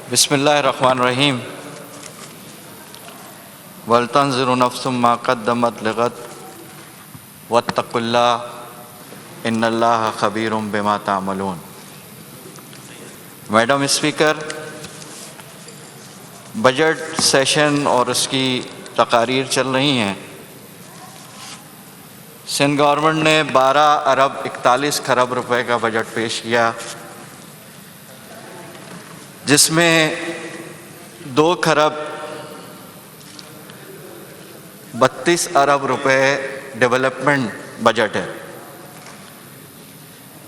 बिस्मिल्लाहिर्रहमानिर्रहीम। वल्तंज़िरु नफ्सुम मा क़द्दमत लिग़द वत्तक़ुल्लाह इन्नल्लाह ख़बीरुम बिमा तामलून। मैडम स्पीकर, बजट सेशन और उसकी तकारीर चल रही हैं। सिंध गवर्नमेंट ने 12 अरब 41 खरब रुपए का बजट पेश किया, जिसमें 2 खरब 32 अरब रुपए डेवलपमेंट बजट है,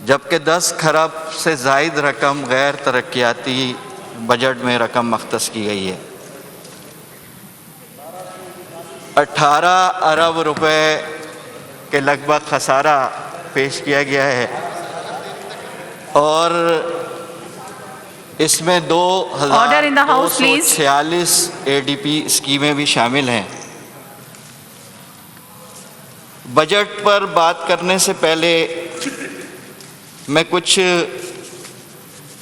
जबकि 10 खरब से ज़ायद रकम गैर तरक्याती बजट में रकम मख्तस की गई है। 18 अरब रुपए के लगभग खसारा पेश किया गया है और इसमें 2246 ADP स्कीमें भी शामिल हैं। बजट पर बात करने से पहले मैं कुछ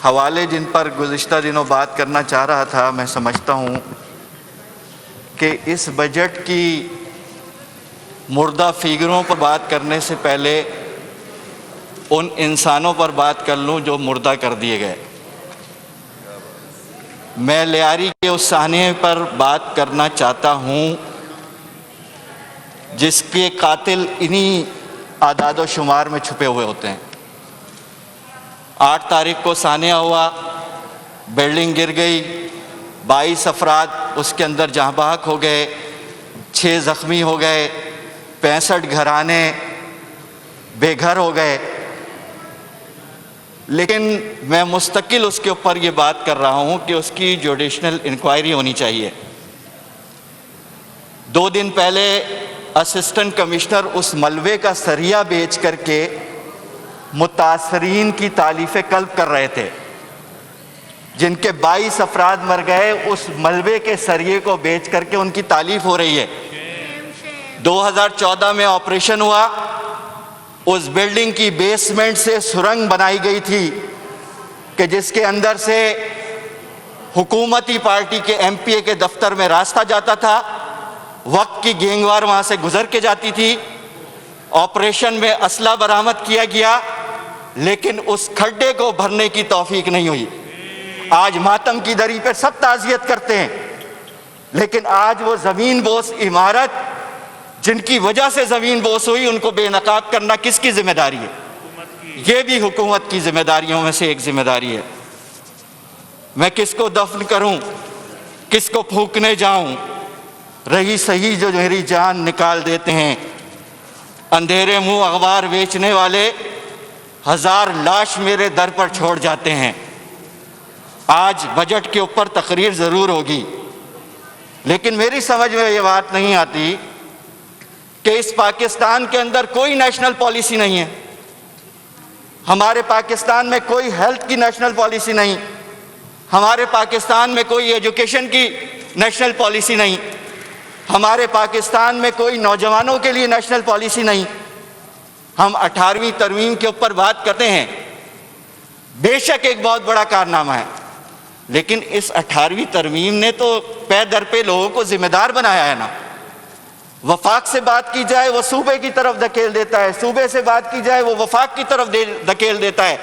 हवाले जिन पर गुज़िश्ता दिनों बात करना चाह रहा था, मैं समझता हूँ कि इस बजट की मुर्दा फिगरों पर बात करने से पहले उन इंसानों पर बात कर लूँ जो मुर्दा कर दिए गए। मैं लियारी के उस साहने पर बात करना चाहता हूँ जिसके कातिल इन्हीं आदाद व शुमार में छुपे हुए होते हैं। 8 तारीख को सानिया हुआ, बिल्डिंग गिर गई, 22 अफराद उसके अंदर जहाँ बहक हो गए, 6 ज़ख्मी हो गए, 65 घराने बेघर हो गए। लेकिन मैं मुस्तकिल उसके ऊपर ये बात कर रहा हूँ कि उसकी जुडिशनल इंक्वायरी होनी चाहिए। 2 दिन पहले असिस्टेंट कमिश्नर उस मलबे का सरिया बेच करके मुतासरीन की तारीफ़ कल्ब कर रहे थे। जिनके 22 अफराद मर गए, उस मलबे के सरिये को बेच करके उनकी तारीफ़ हो रही है। 2014 में ऑपरेशन हुआ, उस बिल्डिंग की बेसमेंट से सुरंग बनाई गई थी कि जिसके अंदर से हुकूमती पार्टी के MPA के दफ्तर में रास्ता जाता था। वक्त की गैंगवार वहाँ से गुजर के जाती थी। ऑपरेशन में असला बरामद किया गया, लेकिन उस खड्डे को भरने की तौफीक नहीं हुई। आज मातम की दरी पर सब ताज़ियत करते हैं, लेकिन आज वो ज़मीन बोस इमारत जिनकी वजह से ज़मीन बोस हुई, उनको बेनकाब करना किसकी जिम्मेदारी है? ये भी हुकूमत की जिम्मेदारियों में से एक जिम्मेदारी है। मैं किसको दफन करूं, किसको फूंकने जाऊं? रही सही जो मेरी जान निकाल देते हैं। अंधेरे मुंह अखबार बेचने वाले 1000 लाश मेरे दर पर छोड़ जाते हैं। आज बजट के ऊपर तकरीर ज़रूर होगी, लेकिन मेरी समझ में ये बात नहीं आती कि इस पाकिस्तान के अंदर कोई नेशनल पॉलिसी नहीं है। हमारे पाकिस्तान में कोई हेल्थ की नेशनल पॉलिसी नहीं, हमारे पाकिस्तान में कोई एजुकेशन की नेशनल पॉलिसी नहीं, हमारे पाकिस्तान में कोई नौजवानों के लिए नेशनल पॉलिसी नहीं। हम 18वीं तरमीम के ऊपर बात करते हैं, बेशक एक बहुत बड़ा कारनामा है, लेकिन इस 18वीं तरमीम ने तो पे दर पे लोगों को जिम्मेदार बनाया है ना। वफाक से बात की जाए वो सूबे की तरफ धकेल देता है, सूबे से बात की जाए वो वफाक की तरफ धकेल देता है,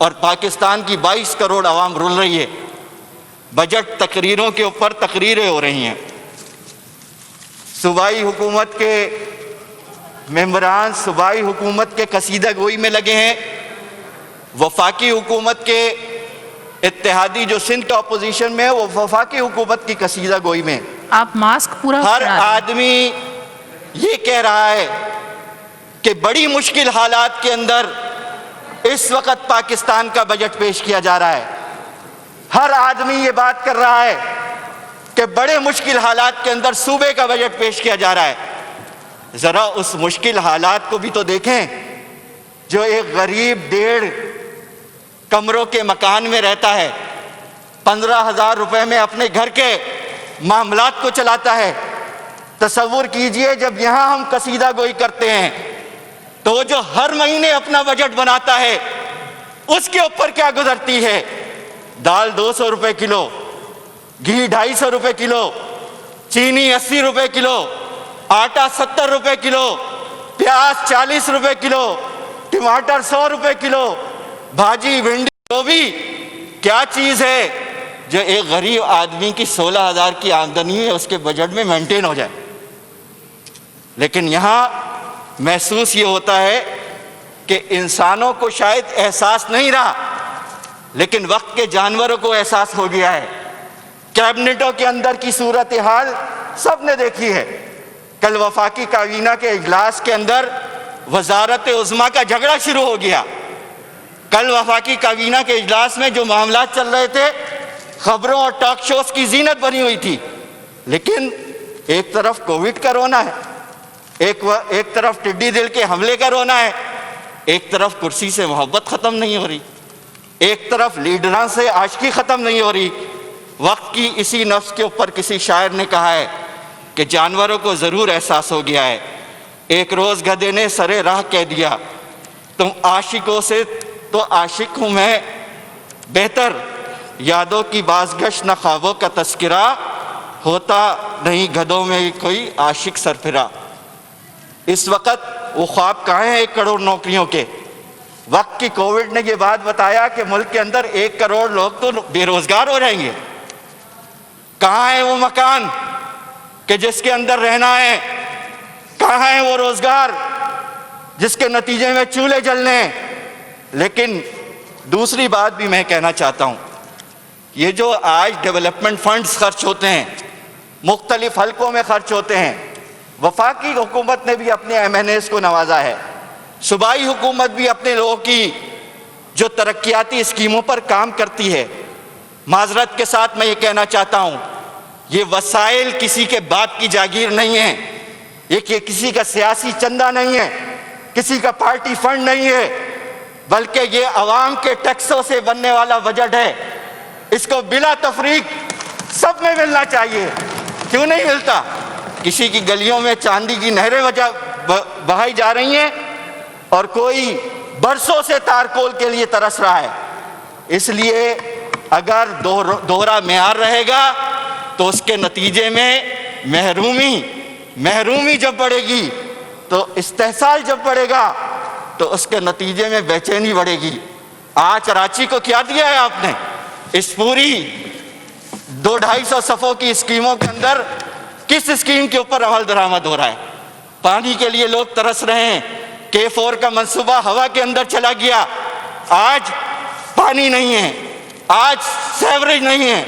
और पाकिस्तान की 22 करोड़ आवाम रुल रही है। बजट तकरीरों के ऊपर तकरीरें हो रही हैं। सूबाई हुकूमत के मेंबरान सूबाई हुकूमत के कसीदा गोई में लगे हैं। वफाकी हुकूमत के इत्तेहादी जो सिंध का अपोजिशन में है, वो वफाकी हुकूमत की कसीदा गोई में। आप मास्क पूरा हर आदमी ये कह रहा है कि बड़ी मुश्किल हालात के अंदर इस वक्त पाकिस्तान का बजट पेश किया जा रहा है। हर आदमी ये बात कर रहा है कि बड़े मुश्किल हालात के अंदर सूबे का बजट पेश किया जा रहा है। ज़रा उस मुश्किल हालात को भी तो देखें। जो एक गरीब 1.5 कमरों के मकान में रहता है, 15,000 रुपए में अपने घर के मामलात को चलाता है। तसव्वुर कीजिए, जब यहाँ हम कसीदा गोई करते हैं तो जो हर महीने अपना बजट बनाता है, उसके ऊपर क्या गुजरती है। दाल 200 रुपये किलो, घी 250 रुपये किलो, चीनी 80 रुपये किलो, आटा 70 रुपये किलो, प्याज 40 रुपये किलो, टमाटर 100 रुपये किलो, भाजी भिंडी गोभी। क्या चीज़ है जो एक गरीब आदमी की 16,000 की आमदनी है उसके बजट में मेंटेन हो जाए? लेकिन यहाँ महसूस ये होता है कि इंसानों को शायद एहसास नहीं रहा, लेकिन वक्त के जानवरों को एहसास हो गया है। कैबिनेटों के अंदर की सूरत हाल सब ने देखी है। कल वफाकी काबीना के इजलास के अंदर वजारत उज़्मा का झगड़ा शुरू हो गया। कल वफाकी काबीना के इजलास में जो मामला चल रहे थे खबरों और टॉक शोज की जीनत बनी हुई थी, लेकिन एक तरफ कोविड का रोना है, एक तरफ टिड्डी दिल के हमले का रोना है, एक तरफ कुर्सी से मोहब्बत ख़त्म नहीं हो रही, एक तरफ लीडरां से आशिकी ख़त्म नहीं हो रही। वक्त की इसी नफ्स के ऊपर किसी शायर ने कहा है कि जानवरों को ज़रूर एहसास हो गया है। एक रोज़ गधे ने सरे राह कह दिया, तुम आशिकों से तो आशिक हूँ मैं, बेहतर यादों की बाज़गश्त न ख्वाबों का तस्करा, होता नहीं गधों में कोई आशिक सरफिरा। इस वक्त वो ख्वाब कहाँ हैं 1 करोड़ नौकरियों के? वक्त की कोविड ने ये बात बताया कि मुल्क के अंदर 1 करोड़ लोग तो बेरोजगार हो जाएंगे। कहाँ है वो मकान कि जिसके अंदर रहना है? कहाँ है वो रोजगार जिसके नतीजे में चूल्हे जलने हैं? लेकिन दूसरी बात भी मैं कहना चाहता हूँ, ये जो आज डेवलपमेंट फंड्स खर्च होते हैं, मुख्तलिफ हलकों में खर्च होते हैं, वफाकी हुकूमत ने भी अपने MNAs को नवाजा है, सूबाई हुकूमत भी अपने लोगों की जो तरक्याती स्कीमों पर काम करती है। माजरत के साथ मैं ये कहना चाहता हूँ, ये वसाइल किसी के बाप की जागीर नहीं है, ये किसी का सियासी चंदा नहीं है, किसी का पार्टी फंड नहीं है, बल्कि ये अवाम के टैक्सों से बनने वाला बजट है। इसको बिला तफरीक सब में मिलना चाहिए। क्यों नहीं मिलता? किसी की गलियों में चांदी की नहरें बहाई जा रही हैं और कोई बरसों से तारकोल के लिए तरस रहा है। इसलिए अगर दोहरा मेयार रहेगा तो उसके नतीजे में महरूमी जब बढ़ेगी, तो इस्तेहसाल जब बढ़ेगा तो उसके नतीजे में बेचैनी बढ़ेगी। आज कराची को क्या दिया है आपने? इस पूरी 200-250 सफ़ों की स्कीमों के अंदर किस स्कीम के ऊपर अमल दरामद हो रहा है? पानी के लिए लोग तरस रहे हैं, K4 का मंसूबा हवा के अंदर चला गया, आज पानी नहीं है, आज सेवरेज नहीं है,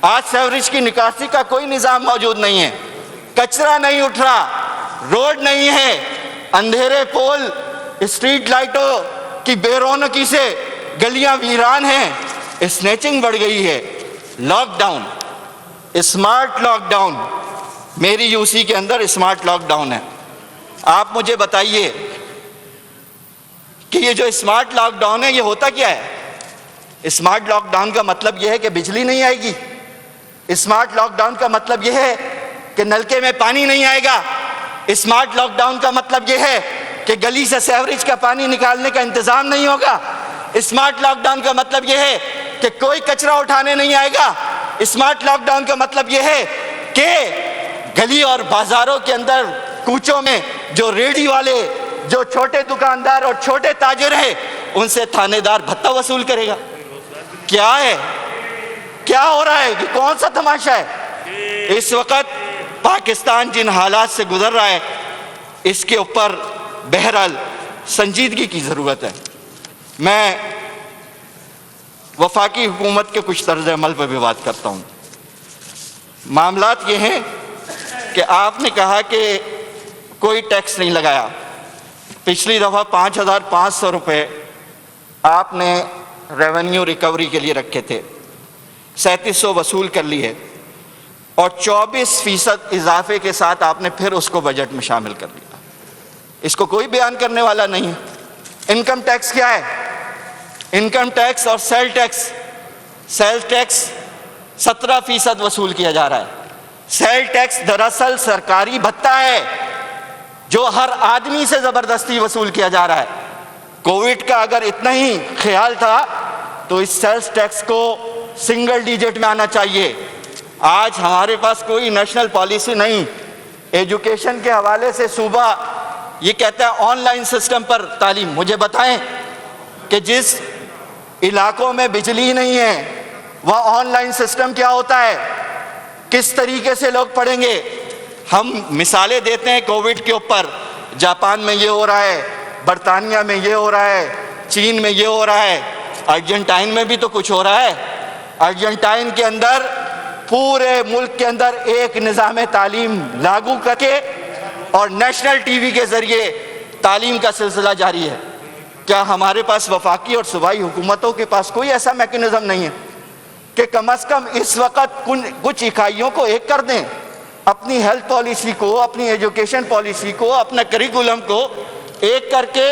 आज सेवरेज की निकासी का कोई निज़ाम मौजूद नहीं है, कचरा नहीं उठ रहा, रोड नहीं है, अंधेरे पोल, स्ट्रीट लाइटों की बेरौनकी से गलियां वीरान हैं, स्नैचिंग बढ़ गई है। लॉकडाउन, स्मार्ट लॉकडाउन, मेरी यूसी के अंदर स्मार्ट लॉकडाउन है। आप मुझे बताइए कि ये जो स्मार्ट लॉकडाउन है ये होता क्या है? स्मार्ट लॉकडाउन का मतलब यह है कि बिजली नहीं आएगी। स्मार्ट लॉकडाउन का मतलब यह है कि नलके में पानी नहीं आएगा। स्मार्ट लॉकडाउन का मतलब यह है कि गली से सीवरेज का पानी निकालने का इंतजाम नहीं होगा। स्मार्ट लॉकडाउन का मतलब यह है कि कोई कचरा उठाने नहीं आएगा। स्मार्ट लॉकडाउन का मतलब यह है कि गली और बाजारों के अंदर कूचों में जो रेडी वाले, जो छोटे दुकानदार और छोटे ताजिर हैं, उनसे थानेदार भत्ता वसूल करेगा। क्या है? क्या हो रहा है? कि कौन सा तमाशा है? इस वक्त पाकिस्तान जिन हालात से गुजर रहा है, इसके ऊपर बहरहाल संजीदगी की ज़रूरत है। मैं वफाकी हुकूमत के कुछ तर्ज अमल पर भी बात करता हूँ। मामलात ये हैं कि आपने कहा कि कोई टैक्स नहीं लगाया। पिछली दफ़ा 5,500 रुपये आपने रेवेन्यू रिकवरी के लिए रखे थे, 3700 वसूल कर ली है और 24% इजाफे के साथ आपने फिर उसको बजट में शामिल कर लिया। इसको कोई बयान करने वाला नहीं है। इनकम टैक्स क्या है? इनकम टैक्स और सेल टैक्स 17% वसूल किया जा रहा है। सेल टैक्स दरअसल सरकारी भत्ता है जो हर आदमी से ज़बरदस्ती वसूल किया जा रहा है। कोविड का अगर इतना ही ख्याल था तो इस सेल्स टैक्स को सिंगल डिजिट में आना चाहिए। आज हमारे पास कोई नेशनल पॉलिसी नहीं। एजुकेशन के हवाले से सूबा ये कहता है ऑनलाइन सिस्टम पर तालीम। मुझे बताएं कि जिस इलाकों में बिजली नहीं है वह ऑनलाइन सिस्टम क्या होता है, किस तरीके से लोग पढ़ेंगे। हम मिसालें देते हैं कोविड के ऊपर, जापान में ये हो रहा है, बरतानिया में ये हो रहा है, चीन में ये हो रहा है, अर्जेंटाइन में भी तो कुछ हो रहा है। अर्जेंटाइन के अंदर पूरे मुल्क के अंदर एक निज़ाम तालीम लागू करके और नेशनल टीवी के ज़रिए तालीम का सिलसिला जारी है। क्या हमारे पास वफाकी और सूबाई हुकूमतों के पास कोई ऐसा मैकेनिज़्म नहीं है कि कम अज़ कम इस वक्त कुछ इकाइयों को एक कर दें, अपनी हेल्थ पॉलिसी को, अपनी एजुकेशन पॉलिसी को, अपना करिकुलम को एक करके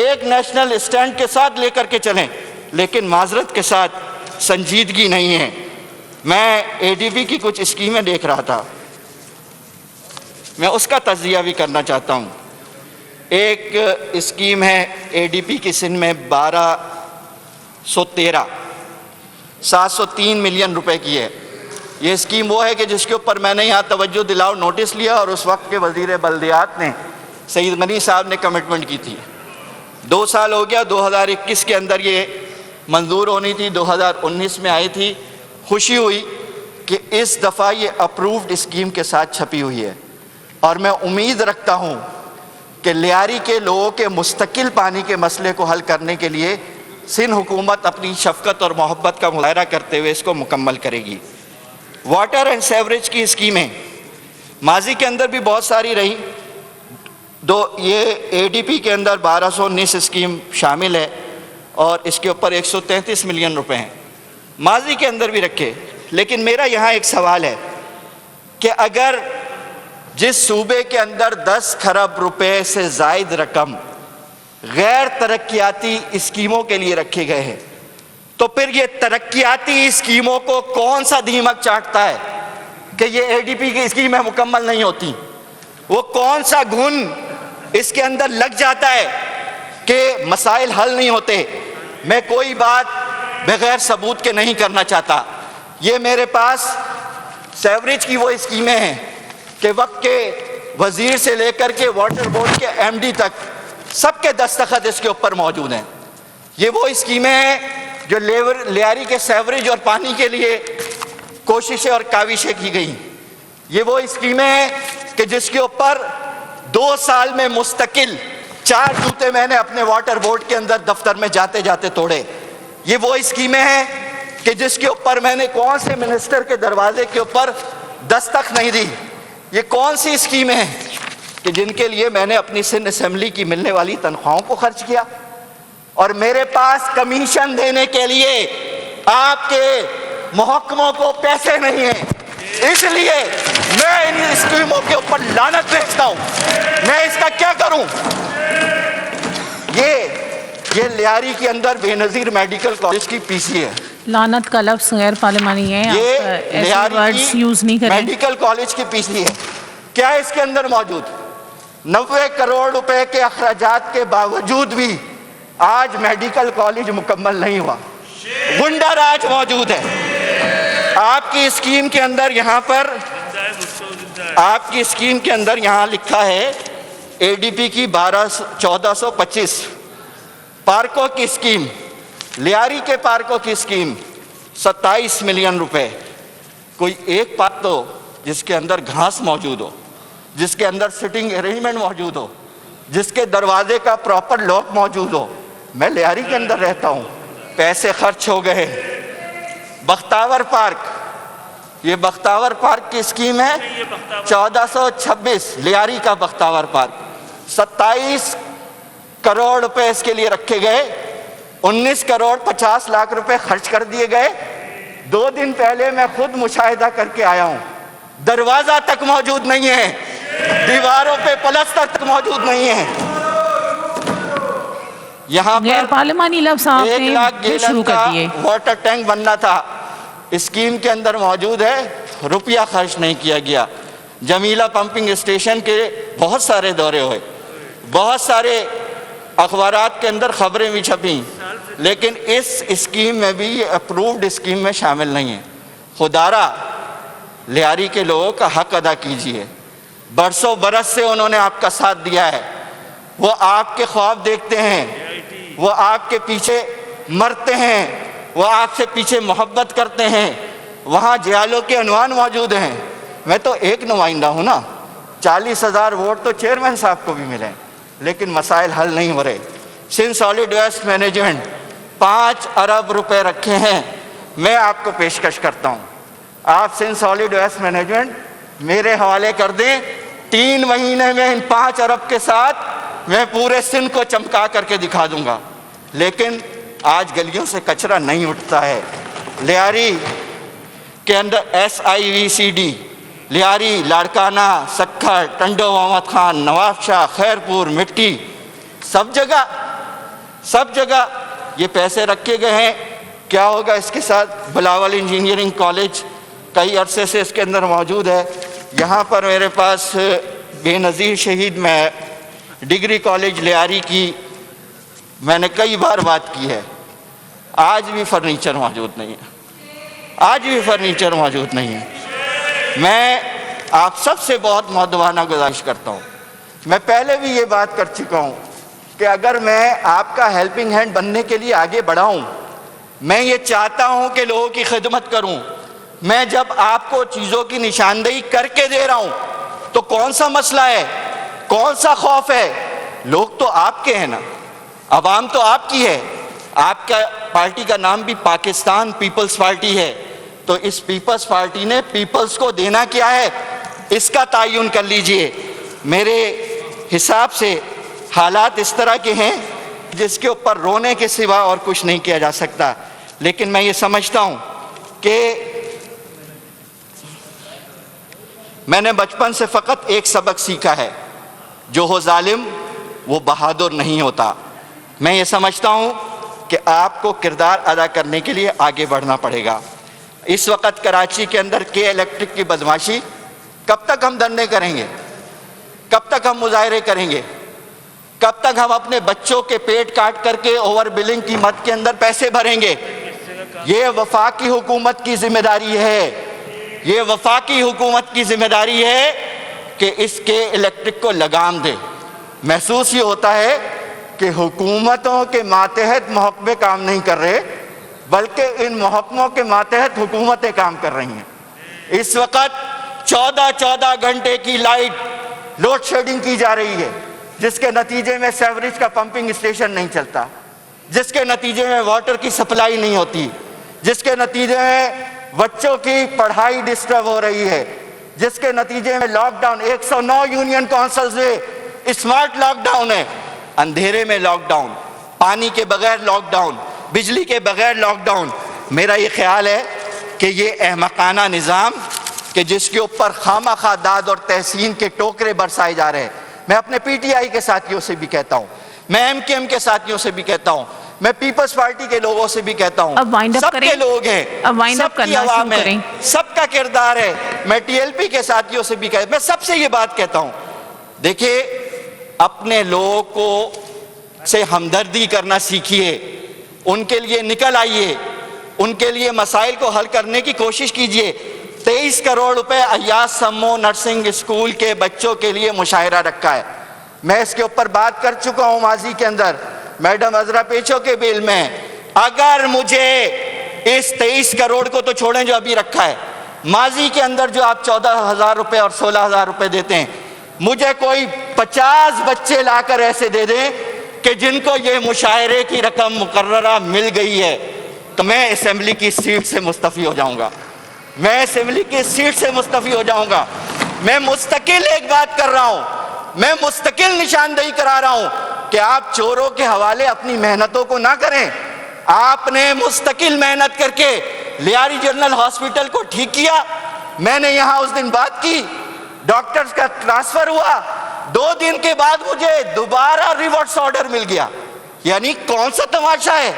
एक नेशनल स्टैंड के साथ लेकर के चलें। लेकिन माजरत के साथ संजीदगी नहीं है। मैं एडीबी की कुछ स्कीमें देख रहा था, मैं उसका तज़किया भी करना चाहता हूँ। एक स्कीम है एडीपी की सिंध में 1213 703 मिलियन रुपए की है। ये स्कीम वो है कि जिसके ऊपर मैंने यहाँ तवज्जो दिलाओ नोटिस लिया और उस वक्त के वज़ीर बल्दियात ने सईद मनी साहब ने कमिटमेंट की थी। 2 साल हो गया, 2021 के अंदर ये मंजूर होनी थी, 2019 में आई थी। खुशी हुई कि इस दफ़ा ये अप्रूव्ड स्कीम के साथ छपी हुई है और मैं उम्मीद रखता हूँ कि लियारी के लोगों के मुस्तकिल पानी के मसले को हल करने के लिए सिंध हुकूमत अपनी शफ़क़त और मोहब्बत का मुज़ाहरा करते हुए इसको मुकम्मल करेगी। वाटर एंड सेवरेज की स्कीमें माजी के अंदर भी बहुत सारी रही। ये एडीपी के अंदर 1219 स्कीम शामिल है और इसके ऊपर 133 मिलियन रुपए हैं, माजी के अंदर भी रखे। लेकिन मेरा यहाँ एक सवाल है कि अगर जिस सूबे के अंदर 10 खरब रुपए से ज़ायद रकम गैर तरक्याती स्कीमों के लिए रखे गए हैं, तो फिर ये तरक्याती स्कीमों को कौन सा दीमक चाटता है कि ये एडीपी की स्कीमें मुकम्मल नहीं होती? वो कौन सा घुन इसके अंदर लग जाता है कि मसाइल हल नहीं होते? मैं कोई बात बगैर सबूत के नहीं करना चाहता। ये मेरे पास सेवरेज की वो स्कीमें हैं कि वक्त के वज़ीर से लेकर के वाटर बोर्ड के एमडी तक सबके दस्तखत इसके ऊपर मौजूद हैं। ये वो स्कीमें हैं जो लियारी के सेवरेज और पानी के लिए कोशिशें और काविशें की गई। ये वो स्कीमें हैं कि जिसके ऊपर 2 साल में मुस्तकिल 4 जूते मैंने अपने वाटर बोर्ड के अंदर दफ्तर में जाते जाते तोड़े। ये वो स्कीमें हैं कि जिसके ऊपर मैंने कौन से मिनिस्टर के दरवाजे के ऊपर दस्तक नहीं दी। ये कौन सी स्कीमें हैं कि जिनके लिए मैंने अपनी सिंध असेंबली की मिलने वाली तनख्वाहों को खर्च किया और मेरे पास कमीशन देने के लिए आपके महकमों को पैसे नहीं हैं। इसलिए मैं इन स्कीमों के ऊपर लानत भेजता हूं। मैं इसका क्या करूं? ये लियारी के अंदर बेनज़ीर मेडिकल कॉलेज की पीसी है। लानत का लफ्ज़ गैर पार्लिमानी है, ये वर्ड्स यूज नहीं करें। मेडिकल कॉलेज की पीसी है। क्या इसके अंदर मौजूद 90 करोड़ रुपए के अखराजात के बावजूद भी आज मेडिकल कॉलेज मुकम्मल नहीं हुआ। गुंडा राज मौजूद है। आपकी स्कीम के अंदर यहाँ पर आपकी स्कीम के अंदर यहाँ लिखा है एडीपी की 1425 पार्कों की स्कीम, लियारी के पार्कों की स्कीम 27 मिलियन रुपए। कोई एक पार्क तो जिसके अंदर घास मौजूद हो, जिसके अंदर सिटिंग अरेंजमेंट मौजूद हो, जिसके दरवाजे का प्रॉपर लॉक मौजूद हो। मैं लियारी के अंदर रहता हूँ, पैसे खर्च हो गए। बख्तावर पार्क, ये बख्तावर पार्क की स्कीम है 1426 लियारी का बख्तावर पार्क, 27 करोड़ रुपए इसके लिए रखे गए। 19 करोड़ 50 लाख रुपए खर्च कर दिए गए। 2 दिन पहले मैं खुद मुशाहिदा करके आया हूं, दरवाजा तक मौजूद नहीं है, दीवारों पे प्लास्टर तक मौजूद नहीं है। यहाँ पर पार्लिमानी लफ्ज़ 1 लाख गैलन का वाटर टैंक बनना था, स्कीम के अंदर मौजूद है, रुपया खर्च नहीं किया गया। जमीला पंपिंग स्टेशन के बहुत सारे दौरे हुए, बहुत सारे अखबारात के अंदर खबरें भी छपी लेकिन इस स्कीम में भी, ये अप्रूव्ड स्कीम में शामिल नहीं है। खुदारा लियारी के लोगों का हक अदा कीजिए। बरसों बरस से उन्होंने आपका साथ दिया है, वो आपके ख्वाब देखते हैं, वो आपके पीछे मरते हैं, वो आपसे पीछे मोहब्बत करते हैं। वहाँ जियालों के अनवान मौजूद हैं। मैं तो एक नुमाइंदा हूँ ना, 40,000 वोट तो चेयरमैन साहब को भी मिले, लेकिन मसाइल हल नहीं हो रहे। सिंध सॉलिड वेस्ट मैनेजमेंट 5 अरब रुपए रखे हैं। मैं आपको पेशकश करता हूँ, आप सिंध सॉलिड वेस्ट मैनेजमेंट मेरे हवाले कर दें। 3 महीने में इन 5 अरब के साथ मैं पूरे सिंध को चमका करके दिखा दूंगा। लेकिन आज गलियों से कचरा नहीं उठता है। लियारी के अंदर SIVCD, लियारी, लाड़काना, सक्खर, टंडो मोहम्मद खान, नवाब शाह, खैरपुर, मिट्टी, सब जगह ये पैसे रखे गए हैं। क्या होगा इसके साथ? बिलावल इंजीनियरिंग कॉलेज कई अरसे से इसके अंदर मौजूद है। यहाँ पर मेरे पास बेनज़ीर शहीद में डिग्री कॉलेज लियारी की मैंने कई बार बात की है, आज भी फर्नीचर मौजूद नहीं है, आज भी फर्नीचर मौजूद नहीं है। मैं आप सबसे बहुत मौदवाना गुजारिश करता हूँ, मैं पहले भी ये बात कर चुका हूँ कि अगर मैं आपका हेल्पिंग हैंड बनने के लिए आगे बढ़ा हूँ, मैं ये चाहता हूँ कि लोगों की खिदमत करूँ। मैं जब आपको चीज़ों की निशानदेही करके दे रहा हूँ तो कौन सा मसला है, कौन सा खौफ है? लोग तो आपके हैं ना, अवाम तो आपकी है। आपका पार्टी का नाम भी पाकिस्तान पीपल्स पार्टी है, तो इस पीपल्स पार्टी ने पीपल्स को देना क्या है, इसका तयन कर लीजिए। मेरे हिसाब से हालात इस तरह के हैं जिसके ऊपर रोने के सिवा और कुछ नहीं किया जा सकता। लेकिन मैं ये समझता हूँ कि मैंने बचपन से फ़कत एक सबक सीखा है, जो हो जालिम वो बहादुर नहीं होता। मैं ये समझता हूँ कि आपको किरदार अदा करने के लिए आगे बढ़ना पड़ेगा। इस वक्त कराची के अंदर के इलेक्ट्रिक की बदमाशी, कब तक हम धरने करेंगे, कब तक हम मुजाहरे करेंगे, कब तक हम अपने बच्चों के पेट काट करके ओवर बिलिंग की मद के अंदर पैसे भरेंगे? ये वफाकी हुकूमत की जिम्मेदारी है, ये वफाकी हुकूमत की जिम्मेदारी है कि इसके इलेक्ट्रिक को लगाम दे। महसूस ये होता है कि हुकूमतों के मातहत महकमे काम नहीं कर रहे, बल्कि इन महकमों के मातहत हुकूमतें काम कर रही हैं। इस वक्त 14 घंटे की लाइट लोड शेडिंग की जा रही है, जिसके नतीजे में सेवरेज का पंपिंग स्टेशन नहीं चलता, जिसके नतीजे में वाटर की सप्लाई नहीं होती, जिसके नतीजे में बच्चों की पढ़ाई डिस्टर्ब हो रही है, जिसके नतीजे में लॉकडाउन, 109 यूनियन काउंसिल से स्मार्ट लॉकडाउन है, अंधेरे में लॉकडाउन, पानी के बगैर लॉकडाउन, बिजली के बगैर लॉकडाउन। मेरा ये ख्याल है कि ये अहमकाना निज़ाम कि जिसके ऊपर खामखा दाद और तहसीन के टोकरे बरसाए जा रहे हैं, मैं अपने PTI के साथियों से भी कहता हूँ, मैं MKM के साथियों से भी कहता हूँ, मैं पीपल्स पार्टी के लोगों से भी कहता हूँ, सबके लोग हैं, सबकी आवाम है, सबका किरदार है। मैं TLP के साथियों से भी कहता हूँ, मैं सबसे ये बात कहता हूँ, देखिए अपने लोगों को से हमदर्दी करना सीखिए, उनके लिए निकल आइए, उनके लिए मसाइल को हल करने की कोशिश कीजिए। 23 करोड़ रुपए अय्याज सम्मो नर्सिंग स्कूल के बच्चों के लिए मुशायरा रखा है। मैं इसके ऊपर बात कर चुका हूँ माजी के अंदर, मैडम अजरा पेचो के बिल में। अगर मुझे इस 23 करोड़ को तो छोड़ें जो अभी रखा है, माजी के अंदर जो आप 14,000 रुपये और 16,000 रुपये देते हैं, मुझे कोई 50 बच्चे लाकर ऐसे दे दें कि जिनको ये मुशायरे की रकम मुकर्ररा मिल गई है, तो मैं असेंबली की सीट से मुस्तफ़ी हो जाऊंगा, मैं असेंबली की सीट से मुस्तफ़ी हो जाऊंगा। मैं मुस्तकिल एक बात कर रहा हूं, मैं मुस्तकिल निशानदेही करा रहा हूं कि आप चोरों के हवाले अपनी मेहनतों को ना करें। आपने मुस्तकिल मेहनत करके लियारी जनरल हॉस्पिटल को ठीक किया। मैंने यहां उस दिन बात की, डॉक्टर्स का ट्रांसफर हुआ, 2 दिन के बाद मुझे दोबारा रिवर्स ऑर्डर मिल गया। यानी कौन सा तमाशा है,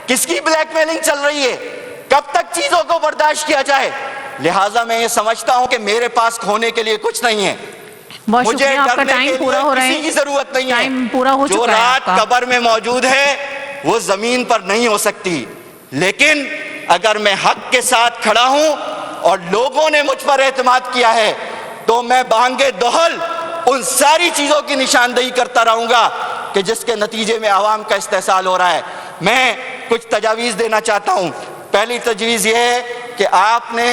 किसकी ब्लैकमेलिंग चल रही है, कब तक चीजों को बर्दाश्त किया जाए? लिहाजा मैं ये समझता हूं कि मेरे पास खोने के लिए कुछ नहीं है, मुझे आपका टाइम पूरा हो रहा है, किसी की जरूरत नहीं है। टाइम पूरा हो जो चुका है रात कब्र में मौजूद है वो ज़मीन पर नहीं हो सकती। लेकिन अगर मैं हक के साथ खड़ा हूं और लोगों ने मुझ पर एतमाद किया है तो मैं बांगे दोहल उन सारी चीज़ों की निशानदेही करता रहूंगा कि जिसके नतीजे में आवाम का इस्तेहसाल हो रहा है। मैं कुछ तजावीज़ देना चाहता हूं। पहली तजवीज़ ये है कि आपने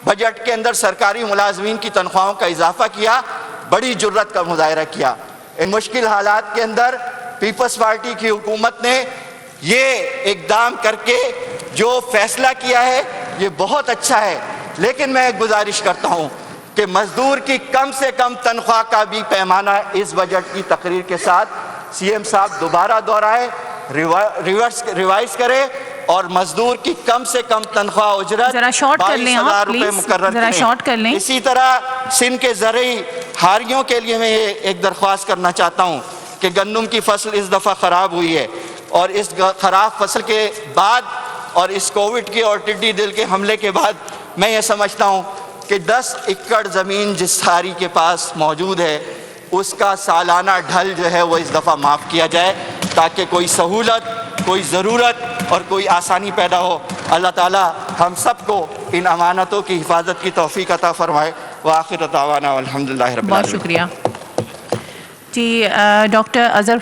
बजट के अंदर सरकारी मुलाजमीन की तनख्वाहों का इजाफा किया, बड़ी जुर्रत का मुजाहरा किया। इन मुश्किल हालात के अंदर पीपल्स पार्टी की हुकूमत ने ये इकदाम करके जो फैसला किया है ये बहुत अच्छा है। लेकिन मैं एक गुजारिश करता हूं कि मजदूर की कम से कम तनख्वाह का भी पैमाना इस बजट की तकरीर के साथ सीएम साहब दोबारा दोहराए, रिवाइज करे और मजदूर की कम से कम तनख्वाह उजरत जरा शॉर्ट कर लें आप 22,000 रुपए प्लीज, मुकर्रर जरा करें। शॉर्ट कर लें। इसी तरह सिंध के ज़रई हारियों के लिए मैं ये एक दरख्वास्त करना चाहता हूँ कि गंदम की फसल इस दफ़ा ख़राब हुई है और इस ख़राब फसल के बाद और इस कोविड के और टिड्डी दिल के हमले के बाद मैं ये समझता हूँ कि 10 एकड़ ज़मीन जिस हारी के पास मौजूद है उसका सालाना ढल जो है वो इस दफ़ा माफ़ किया जाए ताकि कोई सहूलत, कोई ज़रूरत और कोई आसानी पैदा हो। अल्लाह ताला हम सबको इन अमानतों की हिफाजत की तौफीक अता फरमाए। व आखिर दावाना अल्हम्दुलिल्लाहि रब्बिल बहुत आलमीन। शुक्रिया जी। डॉक्टर अज़हर